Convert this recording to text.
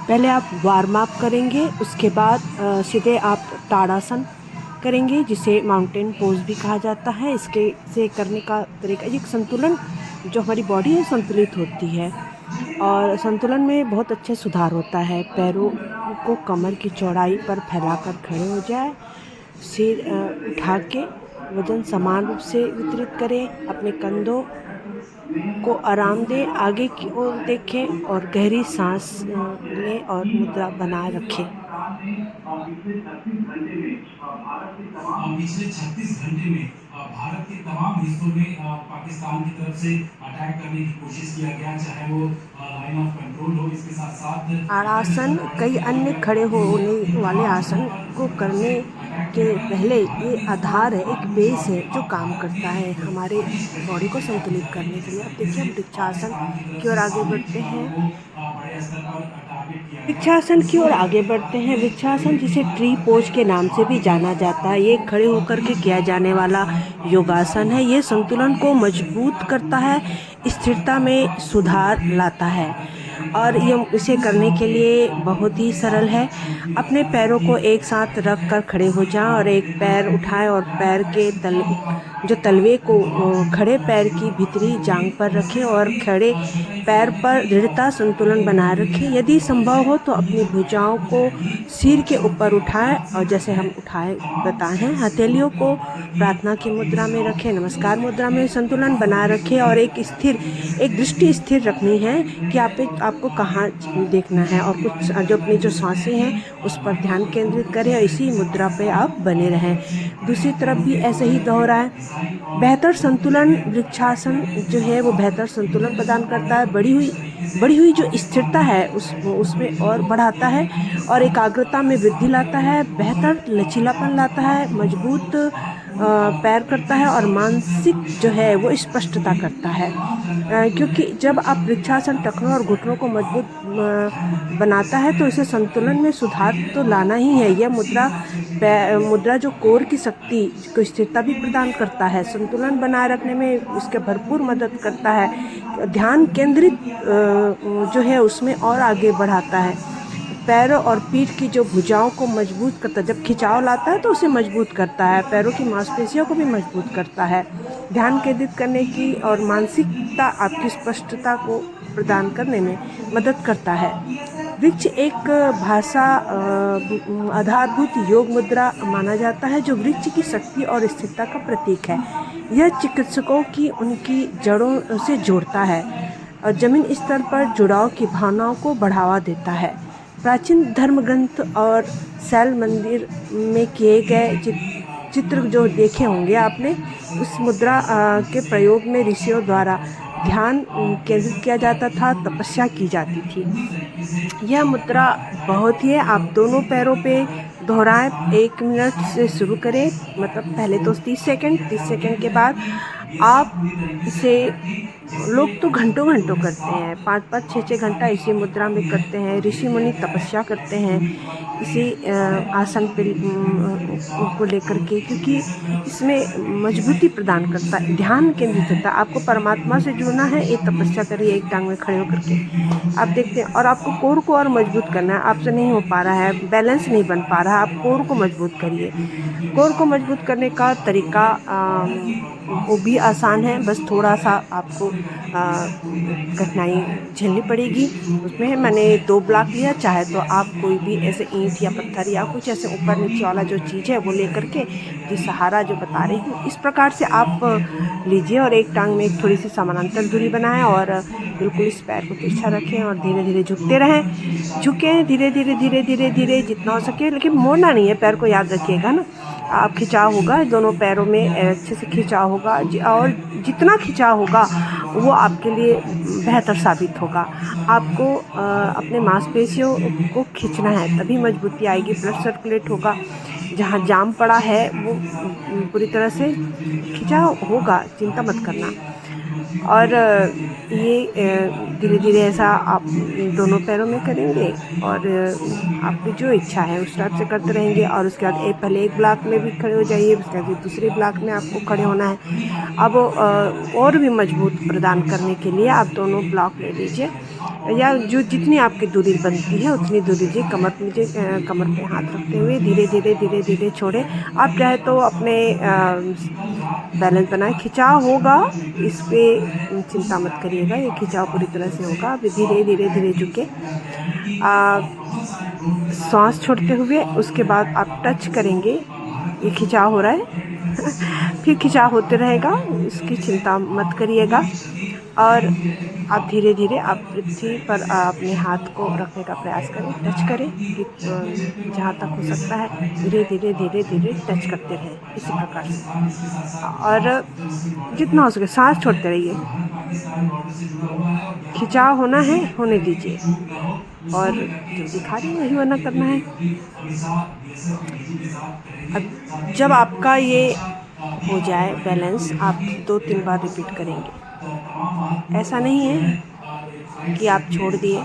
पहले आप warm up करेंगे, उसके बाद सीधे आप ताड़ासन करेंगे, जिसे माउंटेन पोज भी कहा जाता है। इसके से करने का तरीका, ये संतुलन, जो हमारी बॉडी है संतुलित होती है और संतुलन में बहुत अच्छे सुधार होता है। पैरों को कमर की चौड़ाई पर फैलाकर खड़े हो जाए, सिर उठा के वजन समान रूप से वितरित करें, अपने कंधों को आराम दें, आगे की ओर देखें और गहरी सांस लें और मुद्रा बनाए रखें। पिछले 36 घंटे में भारत के तमाम हिस्सों में पाकिस्तान की तरफ से अटैक करने की कोशिश किया गया, चाहे वो लाइन ऑफ कंट्रोल हो। इसके साथ साथ ताड़ासन कई अन्य खड़े होने वाले आसन को करने के पहले ये आधार है, एक बेस है जो काम करता है हमारे बॉडी को संतुलित करने के लिए। अब देखिए हम वृक्षासन की ओर आगे बढ़ते हैं। बड़े स्तर पर टारगेट किया गया। वृक्षासन की ओर आगे बढ़ते हैं। वृक्षासन, जिसे ट्री पोज के नाम से भी जाना जाता है, ये खड़े होकर के किया जाने वाला योगासन है। ये संतुलन को मजबूत करता है, स्थिरता में सुधार लाता है और ये इसे करने के लिए बहुत ही सरल है। अपने पैरों को एक साथ रख कर खड़े हो जाएं और एक पैर उठाएं और पैर के तलवे को खड़े पैर की भीतरी जांघ पर रखें और खड़े पैर पर दृढ़ता संतुलन बनाए रखें। यदि संभव हो तो अपनी भुजाओं को सिर के ऊपर उठाएं और जैसे हम बताए हैं, हथेलियों को प्रार्थना की मुद्रा में रखें, नमस्कार मुद्रा में संतुलन बनाए रखें और एक दृष्टि स्थिर रखनी है कि आपको कहाँ देखना है और कुछ जो अपनी जो सांसें हैं उस पर ध्यान केंद्रित करें और इसी मुद्रा पे आप बने रहें। दूसरी तरफ भी ऐसे ही दोहराएं। बेहतर संतुलन, वृक्षासन जो है वो बेहतर संतुलन प्रदान करता है, बढ़ी हुई जो स्थिरता है उसमें और बढ़ाता है और एकाग्रता में वृद्धि लाता है, बेहतर लचीलापन लाता है, मजबूत पैर करता है और मानसिक जो है वो स्पष्टता करता है। क्योंकि जब आप वृक्षासन टखनों और घुटनों को मजबूत बनाता है तो इसे संतुलन में सुधार तो लाना ही है। यह मुद्रा जो कोर की शक्ति को स्थिरता भी प्रदान करता है, संतुलन बनाए रखने में इसके भरपूर मदद करता है, ध्यान केंद्रित जो है उसमें और आगे बढ़ाता है। पैरों और पीठ की जो भुजाओं को मजबूत करता है, जब खिंचाव लाता है तो उसे मजबूत करता है, पैरों की मांसपेशियों को भी मजबूत करता है, ध्यान केंद्रित करने की और मानसिकता आपकी स्पष्टता को प्रदान करने में मदद करता है। वृक्ष एक भाषा आधारभूत योग मुद्रा माना जाता है जो वृक्ष की शक्ति और स्थिरता का प्रतीक है। यह चिकित्सकों की उनकी जड़ों से जोड़ता है और जमीन स्तर पर जुड़ाव की भावनाओं को बढ़ावा देता है। प्राचीन धर्म ग्रंथ और शैल मंदिर में किए गए चित्र जो देखे होंगे आपने, उस मुद्रा के प्रयोग में ऋषियों द्वारा ध्यान केंद्रित किया जाता था, तपस्या की जाती थी। यह मुद्रा बहुत ही है, आप दोनों पैरों पे दोहराएं। 1 मिनट से शुरू करें, मतलब पहले तो 30 सेकंड के बाद आप इसे, लोग तो घंटों करते हैं, 5-5, 6-6 घंटा इसी मुद्रा में करते हैं। ऋषि मुनि तपस्या करते हैं इसी आसन पे को लेकर के, क्योंकि इसमें मजबूती प्रदान करता है, ध्यान केंद्रित होता है। आपको परमात्मा से जुड़ना है, एक तपस्या करिए, एक टांग में खड़े होकर के आप देखते हैं। और आपको कोर को और मजबूत करना है, आपसे नहीं हो पा रहा है, बैलेंस नहीं बन पा रहा है, आप कोर को मजबूत करिए। कोर को मजबूत करने का तरीका वो भी आसान है, बस थोड़ा सा आपको कठिनाई झेलनी पड़ेगी। उसमें मैंने 2 ब्लॉक लिया, चाहे तो आप कोई भी ऐसे ईंट या पत्थर या कुछ ऐसे ऊपर नीचे वाला जो चीज़ है वो लेकर के, जो सहारा जो बता रही हूँ, इस प्रकार से आप लीजिए और एक टांग में एक थोड़ी सी समानांतर दूरी बनाएं और बिल्कुल इस पैर को तिरछा रखें और धीरे धीरे झुकते रहें। झुकें धीरे धीरे जितना हो सके, लेकिन मोड़ना नहीं है पैर को, याद रखिएगा ना। आप खिंचाव होगा, दोनों पैरों में अच्छे से खिंचाव होगा और जितना खिंचाव होगा वो आपके लिए बेहतर साबित होगा। आपको अपने मांसपेशियों को खींचना है, तभी मजबूती आएगी, ब्लड सर्कुलेट होगा। जहाँ जाम पड़ा है वो पूरी तरह से खिंचाव होगा, चिंता मत करना। और ये धीरे धीरे ऐसा आप दोनों पैरों में करेंगे और आपकी जो इच्छा है उस टाइप से करते रहेंगे। और उसके बाद पहले एक ब्लॉक में भी खड़े हो जाइए, उसके बाद दूसरे ब्लॉक में आपको खड़े होना है। अब और भी मजबूत प्रदान करने के लिए आप दोनों ब्लॉक ले लीजिए। या जो जितनी आपकी दूरी बनती है उतनी दूरी लीजिए। कमर पे हाथ रखते हुए धीरे धीरे छोड़ें। आप चाहे तो अपने बैलेंस बनाए। खिंचाव होगा, इस पे चिंता मत करिएगा, ये खिंचाव पूरी तरह से होगा। अब धीरे झुके। सांस छोड़ते हुए उसके बाद आप टच करेंगे, ये खिंचाव हो रहा है फिर खिंचाव होते रहेगा, इसकी चिंता मत करिएगा। और आप धीरे आप पृथ्वी पर अपने हाथ को रखने का प्रयास करें, टच करें कि जहाँ तक हो सकता है धीरे टच करते रहें इसी प्रकार से। और जितना हो सके सांस छोड़ते रहिए। खिंचाव होना है, होने दीजिए, और जो दिखा रही वही वरना करना है। अब जब आपका ये हो जाए बैलेंस, आप 2-3 बार रिपीट करेंगे। ऐसा नहीं है कि आप छोड़ दिए।